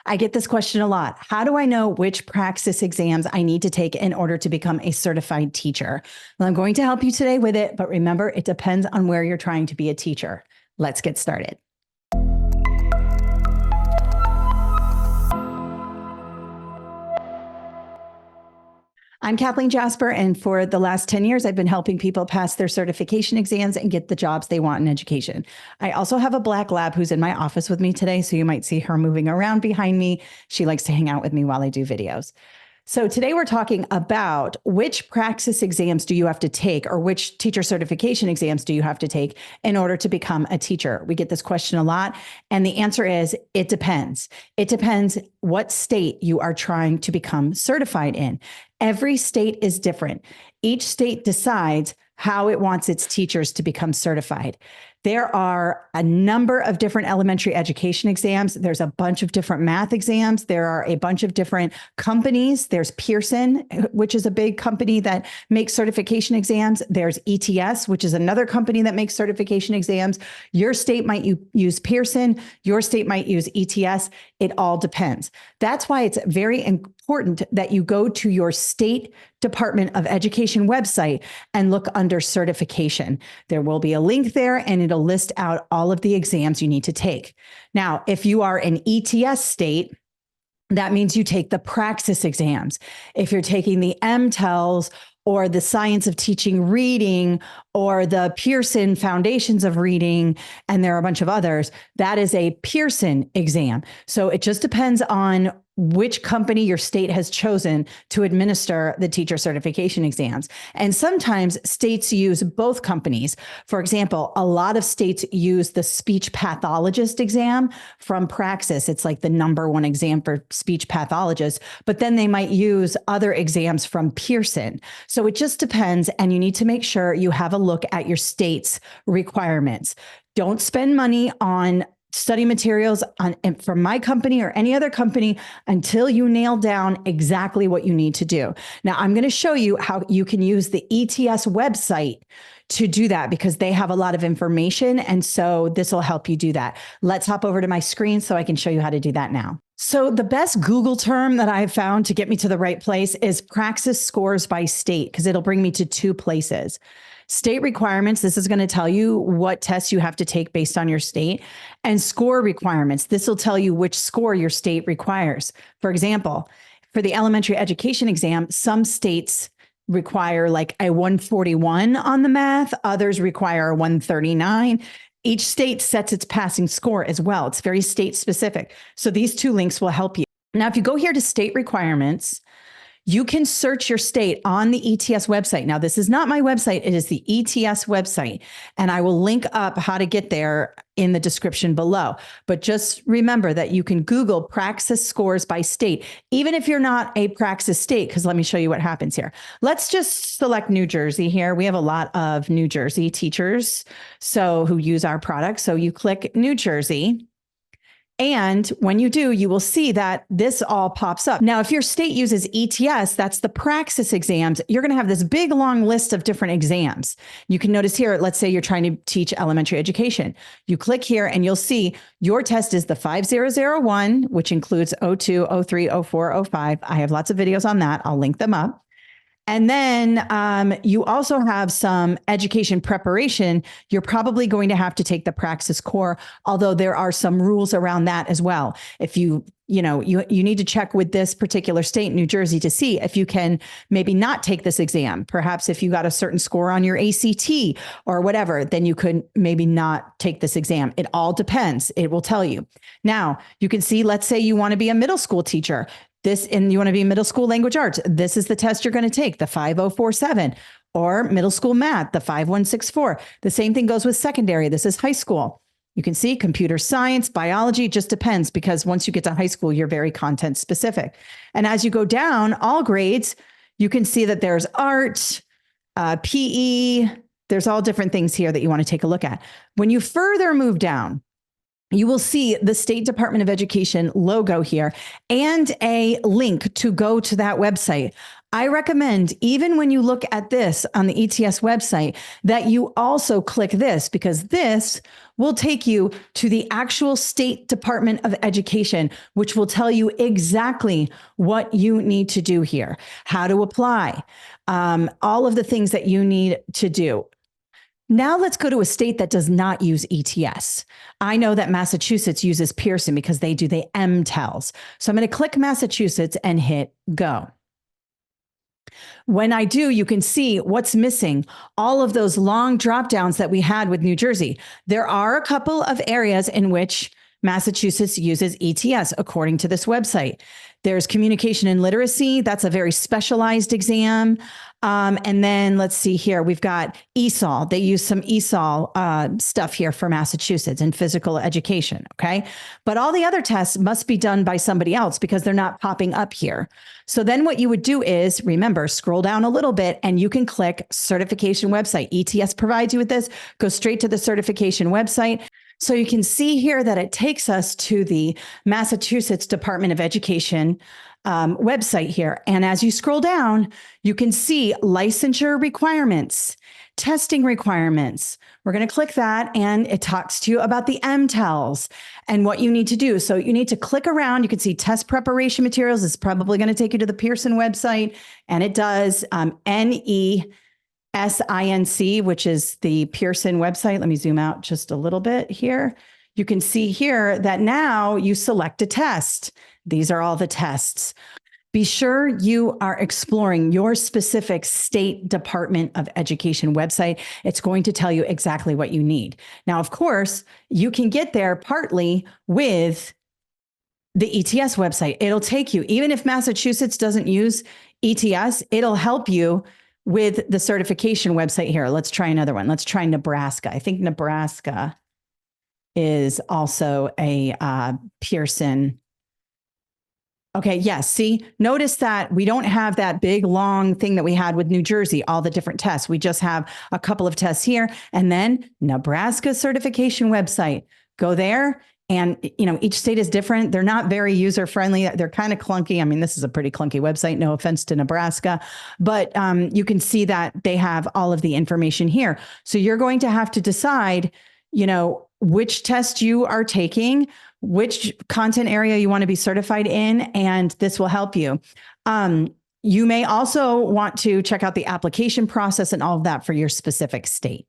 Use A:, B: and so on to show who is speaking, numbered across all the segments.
A: I get this question a lot. How do I know which praxis exams I need to take in order to become a certified teacher? Well, I'm going to help you today with it, but remember, it depends on where you're trying to be a teacher. Let's get started. I'm Kathleen Jasper, and for the last 10 years, I've been helping people pass their certification exams and get the jobs they want in education. I also have a black lab who's in my office with me today, so you might see her moving around behind me. She likes to hang out with me while I do videos. So today we're talking about which praxis exams do you have to take, or which teacher certification exams do you have to take in order to become a teacher? We get this question a lot, and the answer is it depends. It depends what state you are trying to become certified in. Every state is different. Each state decides how it wants its teachers to become certified. There are a number of different elementary education exams. There's a bunch of different math exams. There are a bunch of different companies. There's Pearson, which is a big company that makes certification exams. There's ETS, which is another company that makes certification exams. Your state might use Pearson. Your state might use ETS. It all depends. That's why it's very important that you go to your state Department of Education website and look under certification. There will be a link there, and it'll list out all of the exams you need to take. Now, if you are an ETS state, that means you take the praxis exams. If you're taking the MTELs or the Science of Teaching Reading or the Pearson Foundations of Reading, and there are a bunch of others, that is a Pearson exam. So it just depends on which company your state has chosen to administer the teacher certification exams. And sometimes states use both companies. For example, a lot of states use the speech pathologist exam from Praxis. It's like the #1 exam for speech pathologists, but then they might use other exams from Pearson. So it just depends, and you need to make sure you have a look at your state's requirements. Don't spend money on study materials from my company or any other company until you nail down exactly what you need to do. Now, I'm going to show you how you can use the ETS website to do that, because they have a lot of information. And so this will help you do that. Let's hop over to my screen so I can show you how to do that now. So the best Google term that I've found to get me to the right place is praxis scores by state, because it'll bring me to two places. State requirements, this is going to tell you what tests you have to take based on your state, and score requirements. This will tell you which score your state requires. For example, for the elementary education exam, some states require like a 141 on the math, others require a 139. Each state sets its passing score as well. It's very state specific. So these two links will help you. Now, if you go here to state requirements, you can search your state on the ETS website. Now, this is not my website. It is the ETS website, and I will link up how to get there in the description below. But just remember that you can Google praxis scores by state, even if you're not a praxis state, because let me show you what happens here. Let's just select New Jersey here. We have a lot of New Jersey teachers who use our product. So you click New Jersey. And when you do, you will see that this all pops up. Now, if your state uses ETS, that's the praxis exams, you're going to have this big, long list of different exams. You can notice here, let's say you're trying to teach elementary education. You click here and you'll see your test is the 5001, which includes 02, 03, 04, 05. I have lots of videos on that. I'll link them up. And then you also have some education preparation. You're probably going to have to take the Praxis Core, although there are some rules around that as well. If you need to check with this particular state, New Jersey, to see if you can maybe not take this exam. Perhaps if you got a certain score on your ACT or whatever, then you could maybe not take this exam. It all depends. It will tell you. Now, you can see, let's say you want to be a middle school teacher. And you want to be middle school language arts. This is the test you're going to take, the 5047, or middle school math, the 5164. The same thing goes with secondary. This is high school. You can see computer science, biology, it just depends, because once you get to high school, you're very content specific. And as you go down all grades, you can see that there's art, PE, there's all different things here that you want to take a look at. When you further move down, you will see the State Department of Education logo here and a link to go to that website. I recommend, even when you look at this on the ETS website, that you also click this, because this will take you to the actual State Department of Education, which will tell you exactly what you need to do here, how to apply, all of the things that you need to do. Now let's go to a state that does not use ETS. I know that Massachusetts uses Pearson because they do the MTELs. So I'm going to click Massachusetts and hit go. When I do, you can see what's missing, all of those long drop downs that we had with New Jersey. There are a couple of areas in which Massachusetts uses ETS, according to this website. There's communication and literacy. That's a very specialized exam. And then let's see here. We've got ESOL. They use some ESOL stuff here for Massachusetts and physical education. Okay. But all the other tests must be done by somebody else because they're not popping up here. So then what you would do is, remember, scroll down a little bit and you can click certification website. ETS provides you with this. Go straight to the certification website. So you can see here that it takes us to the Massachusetts Department of Education website here. And as you scroll down, you can see licensure requirements, testing requirements. We're going to click that and it talks to you about the MTELs and what you need to do. So you need to click around. You can see test preparation materials. It's probably going to take you to the Pearson website, and it does NESINC, which is the Pearson website. Let me zoom out just a little bit here. You can see here that now you select a test. These are all the tests. Be sure you are exploring your specific State Department of Education website. It's going to tell you exactly what you need. Now, of course, you can get there partly with the ETS website. It'll take you, even if Massachusetts doesn't use ETS, it'll help you with the certification website here. Let's try another one. Let's try Nebraska. I think Nebraska is also a Pearson. Okay, yes. See, notice that we don't have that big, long thing that we had with New Jersey, all the different tests. We just have a couple of tests here. And then Nebraska certification website. Go there. And, each state is different. They're not very user friendly. They're kind of clunky. I mean, this is a pretty clunky website. No offense to Nebraska, but you can see that they have all of the information here. So you're going to have to decide, which test you are taking, which content area you want to be certified in, and this will help you. You may also want to check out the application process and all of that for your specific state.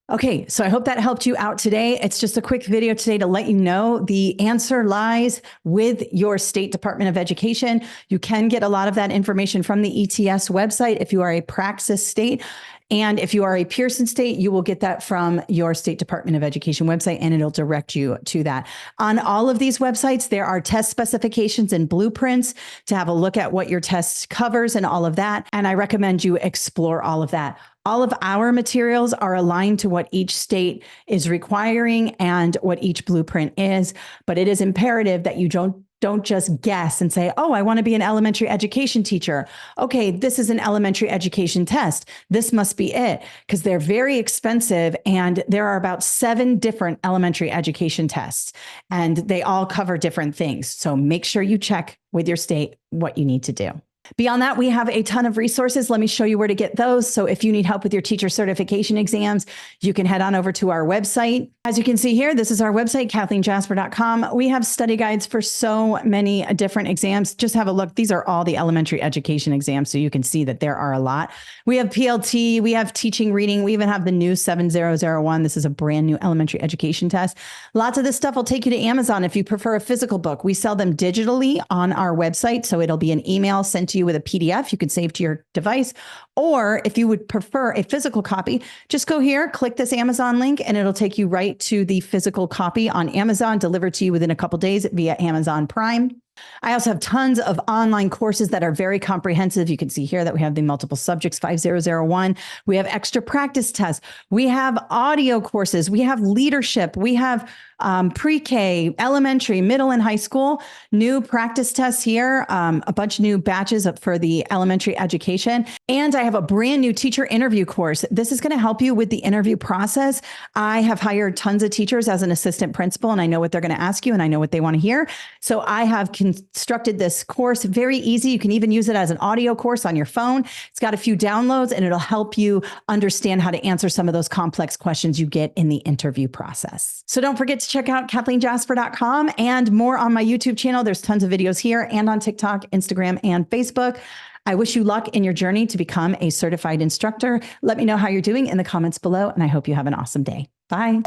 A: Okay, so I hope that helped you out today. It's just a quick video today to let you know the answer lies with your State Department of Education. You can get a lot of that information from the ETS website if you are a Praxis state. And if you are a Pearson state, you will get that from your State Department of Education website, and it'll direct you to that. On all of these websites, there are test specifications and blueprints to have a look at what your test covers and all of that. And I recommend you explore all of that. All of our materials are aligned to what each state is requiring and what each blueprint is, but it is imperative that you don't just guess and say, oh, I want to be an elementary education teacher. Okay, this is an elementary education test. This must be it, because they're very expensive. And there are about 7 different elementary education tests, and they all cover different things. So make sure you check with your state what you need to do. Beyond that, we have a ton of resources. Let me show you where to get those. So if you need help with your teacher certification exams, you can head on over to our website. As you can see here, this is our website, KathleenJasper.com. We have study guides for so many different exams. Just have a look. These are all the elementary education exams, so you can see that there are a lot. We have PLT, we have teaching reading. We even have the new 7001. This is a brand new elementary education test. Lots of this stuff will take you to Amazon if you prefer a physical book. We sell them digitally on our website, so it'll be an email sent to you with a PDF you can save to your device. Or if you would prefer a physical copy, just go here, click this Amazon link, and it'll take you right to the physical copy on Amazon, delivered to you within a couple days via Amazon Prime. I also have tons of online courses that are very comprehensive. You can see here that we have the multiple subjects 5001. We have extra practice tests. We have audio courses. We have leadership. We have pre-K, elementary, middle, and high school. New practice tests here, a bunch of new batches for the elementary education. And I have a brand new teacher interview course. This is going to help you with the interview process. I have hired tons of teachers as an assistant principal, and I know what they're going to ask you, and I know what they want to hear. So I have constructed this course very easy. You can even use it as an audio course on your phone. It's got a few downloads, and it'll help you understand how to answer some of those complex questions you get in the interview process. So don't forget to check out KathleenJasper.com and more on my YouTube channel. There's tons of videos here and on TikTok, Instagram, and Facebook. I wish you luck in your journey to become a certified instructor. Let me know how you're doing in the comments below, and I hope you have an awesome day. Bye.